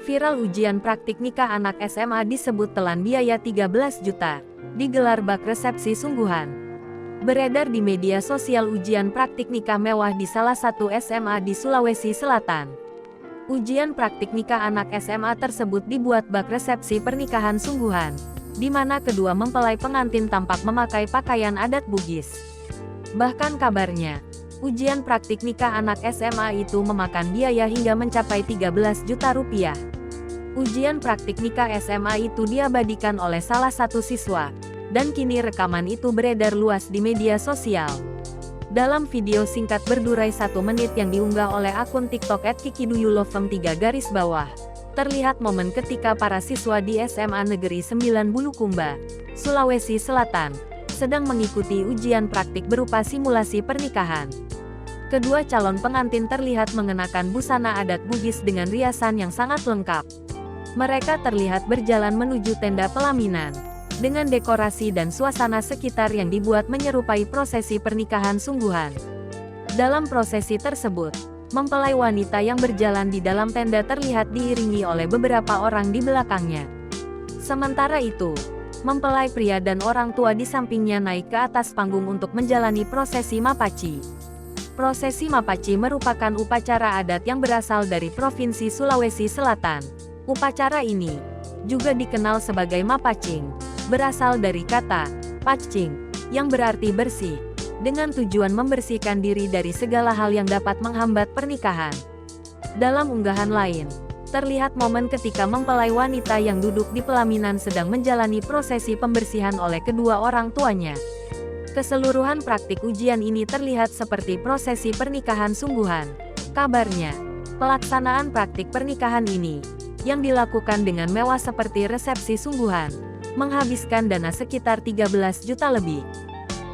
Viral ujian praktik nikah anak SMA disebut telan biaya 13 juta. Digelar bak resepsi sungguhan. Beredar di media sosial ujian praktik nikah mewah di salah satu SMA di Sulawesi Selatan. Ujian praktik nikah anak SMA tersebut dibuat bak resepsi pernikahan sungguhan, di mana kedua mempelai pengantin tampak memakai pakaian adat Bugis. Bahkan kabarnya, ujian praktik nikah anak SMA itu memakan biaya hingga mencapai 13 juta rupiah. Ujian praktik nikah SMA itu diabadikan oleh salah satu siswa, dan kini rekaman itu beredar luas di media sosial. Dalam video singkat berdurai 1 menit yang diunggah oleh akun TikTok @kikiduyulofem3 terlihat momen ketika para siswa di SMA Negeri 9 Bulukumba, Sulawesi Selatan, sedang mengikuti ujian praktik berupa simulasi pernikahan. Kedua calon pengantin terlihat mengenakan busana adat Bugis dengan riasan yang sangat lengkap. Mereka terlihat berjalan menuju tenda pelaminan, dengan dekorasi dan suasana sekitar yang dibuat menyerupai prosesi pernikahan sungguhan. Dalam prosesi tersebut, mempelai wanita yang berjalan di dalam tenda terlihat diiringi oleh beberapa orang di belakangnya. Sementara itu, mempelai pria dan orang tua di sampingnya naik ke atas panggung untuk menjalani prosesi mapaci. Prosesi mapaci merupakan upacara adat yang berasal dari Provinsi Sulawesi Selatan. Upacara ini juga dikenal sebagai mapacing, berasal dari kata pacing, yang berarti bersih, dengan tujuan membersihkan diri dari segala hal yang dapat menghambat pernikahan. Dalam unggahan lain, terlihat momen ketika mempelai wanita yang duduk di pelaminan sedang menjalani prosesi pembersihan oleh kedua orang tuanya. Keseluruhan praktik ujian ini terlihat seperti prosesi pernikahan sungguhan. Kabarnya, pelaksanaan praktik pernikahan ini, yang dilakukan dengan mewah seperti resepsi sungguhan, menghabiskan dana sekitar 13 juta lebih.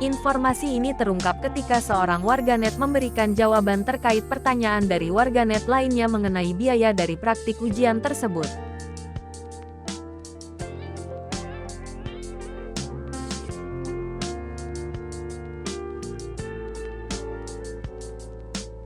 Informasi ini terungkap ketika seorang warganet memberikan jawaban terkait pertanyaan dari warganet lainnya mengenai biaya dari praktik ujian tersebut.